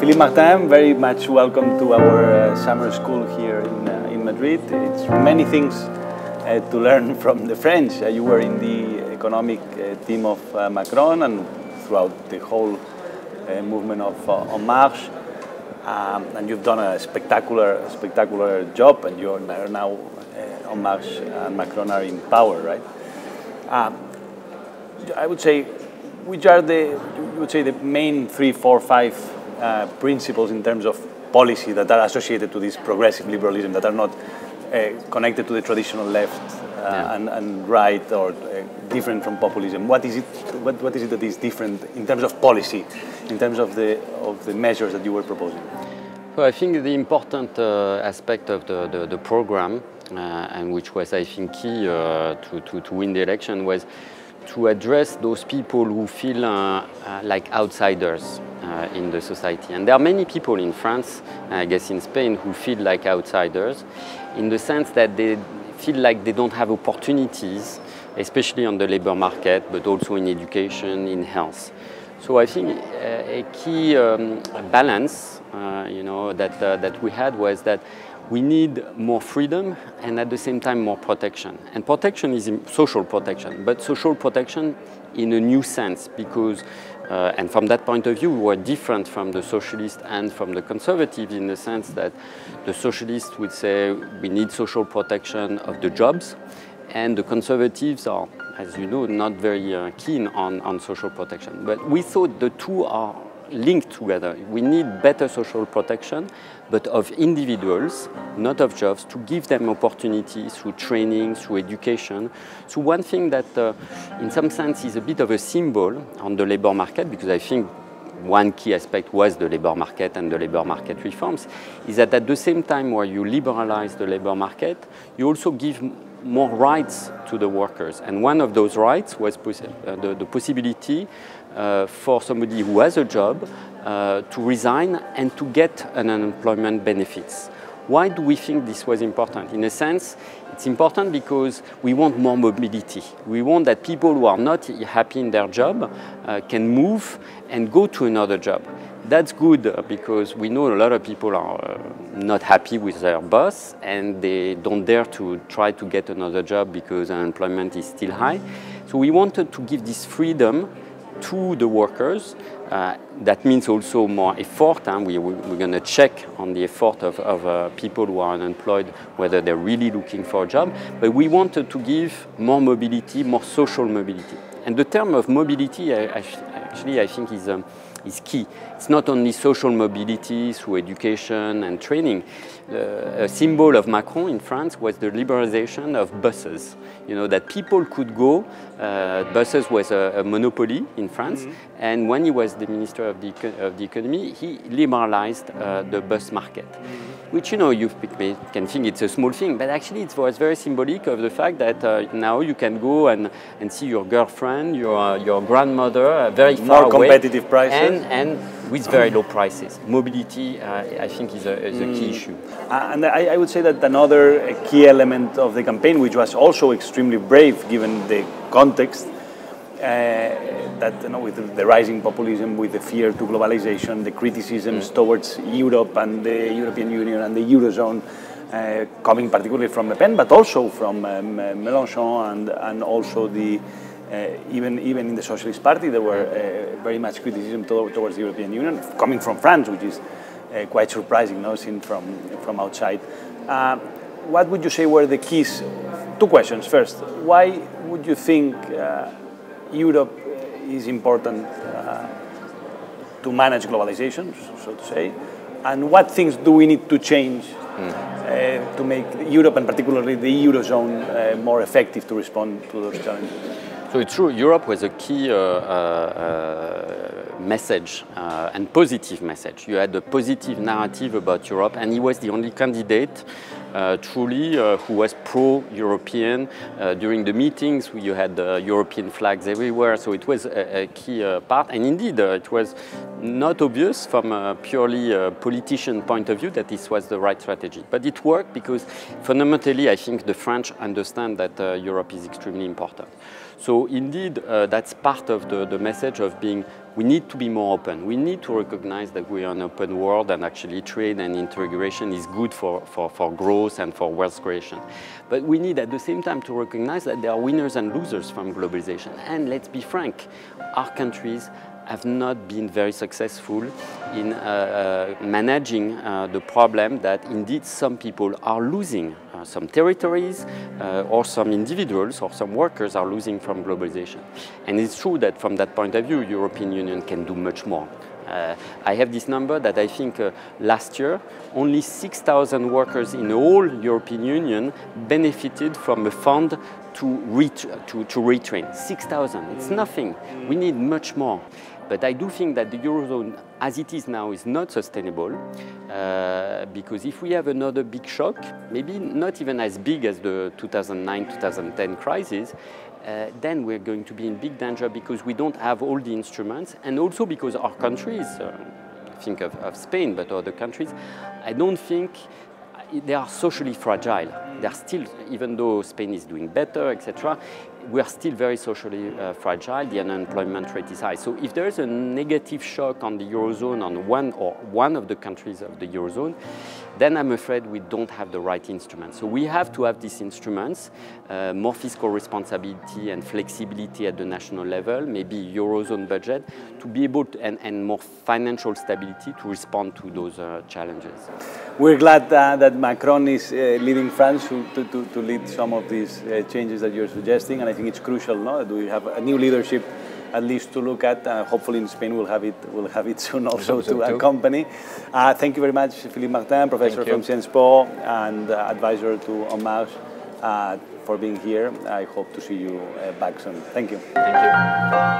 Philippe Martin, very much welcome to our summer school here in Madrid. It's many things to learn from the French. You were in the economic team of Macron and throughout the whole movement of En Marche. And you've done a spectacular job, and you're now En Marche and Macron are in power, right? I would say, which are the main 3, 4, 5 principles in terms of policy that are associated to this progressive liberalism, that are not connected to the traditional left and right, or different from populism? What is it? What is it that is different in terms of policy, in terms of the measures that you were proposing? Well, I think the important aspect of the program, and which was, I think, key to win the election, was to address those people who feel like outsiders in the society. And there are many people in France, I guess in Spain, who feel like outsiders in the sense that they feel like they don't have opportunities, especially on the labor market, but also in education, in health. So I think a key balance that we had was that we need more freedom and at the same time more protection. And protection is social protection, but social protection in a new sense, because, and from that point of view, we were different from the socialists and from the conservatives in the sense that the socialists would say we need social protection of the jobs, and the conservatives are, as you know, not very keen on social protection. But we thought the two are linked together. We need better social protection, but of individuals, not of jobs, to give them opportunities through training, through education. So one thing that in some sense is a bit of a symbol on the labor market, because I think one key aspect was the labor market and the labor market reforms, is that at the same time where you liberalize the labor market, you also give more rights to the workers. And one of those rights was the possibility for somebody who has a job to resign and to get an unemployment benefits. Why do we think this was important? In a sense, it's important because we want more mobility. We want that people who are not happy in their job can move and go to another job. That's good because we know a lot of people are not happy with their boss and they don't dare to try to get another job because unemployment is still high. So we wanted to give this freedom to the workers. That means also more effort. We're going to check on the effort of people who are unemployed, whether they're really looking for a job. But we wanted to give more mobility, more social mobility. And the term of mobility, actually, I think is key. It's not only social mobility through education and training. A symbol of Macron in France was the liberalization of buses. You know, that people could go. Buses was a monopoly in France, and when he was the Minister of the Economy, he liberalized the bus market. Which, you know, you can think it's a small thing, but actually it was very symbolic of the fact that now you can go and see your girlfriend, your grandmother very far away. More competitive prices. And with very low prices. Mobility, I think, is a key issue. And I would say that another key element of the campaign, which was also extremely brave given the context, that with the rising populism, with the fear to globalization, the criticisms towards Europe and the European Union and the Eurozone, coming particularly from Le Pen, but also from Mélenchon and also the even in the Socialist Party, there were very much criticism towards the European Union, coming from France, which is quite surprising, seen from outside. What would you say were the keys? 2 questions. First, why would you think Europe is important to manage globalization, so to say? And what things do we need to change to make Europe, and particularly the Eurozone, more effective to respond to those challenges? So it's true, Europe was a key message and positive message. You had a positive narrative about Europe, and he was the only candidate truly who was pro-European. During the meetings, you had European flags everywhere, so it was a key part. And indeed, it was not obvious from a purely politician point of view that this was the right strategy. But it worked because fundamentally, I think the French understand that Europe is extremely important. So indeed, that's part of the message of being, we need to be more open. We need to recognize that we are an open world and actually trade and integration is good for growth and for wealth creation. But we need at the same time to recognize that there are winners and losers from globalization. And let's be frank, our countries have not been very successful in managing the problem that indeed some people are losing. Some territories or some individuals or some workers are losing from globalization. And it's true that from that point of view, European Union can do much more. I have this number that I think last year, only 6,000 workers in the whole European Union benefited from a fund to retrain. 6,000, it's nothing. We need much more. But I do think that the Eurozone, as it is now, is not sustainable because if we have another big shock, maybe not even as big as the 2009-2010 crisis, then we're going to be in big danger because we don't have all the instruments, and also because our countries, think of Spain, but other countries, I don't think they are socially fragile. They're still, even though Spain is doing better, etc., we are still very socially fragile. The unemployment rate is high. So if there is a negative shock on the Eurozone, on one of the countries of the Eurozone, then I'm afraid we don't have the right instruments. So we have to have these instruments, more fiscal responsibility and flexibility at the national level, maybe Eurozone budget, to be able to, and more financial stability to respond to those challenges. We're glad that Macron is leading France to lead some of these changes that you're suggesting, and I think it's crucial, no? That we have a new leadership at least to look at. Hopefully in Spain we'll have it soon also to accompany. Thank you very much, Philippe Martin, professor from Sciences Po and advisor to En Marche, for being here. I hope to see you back soon. Thank you. Thank you.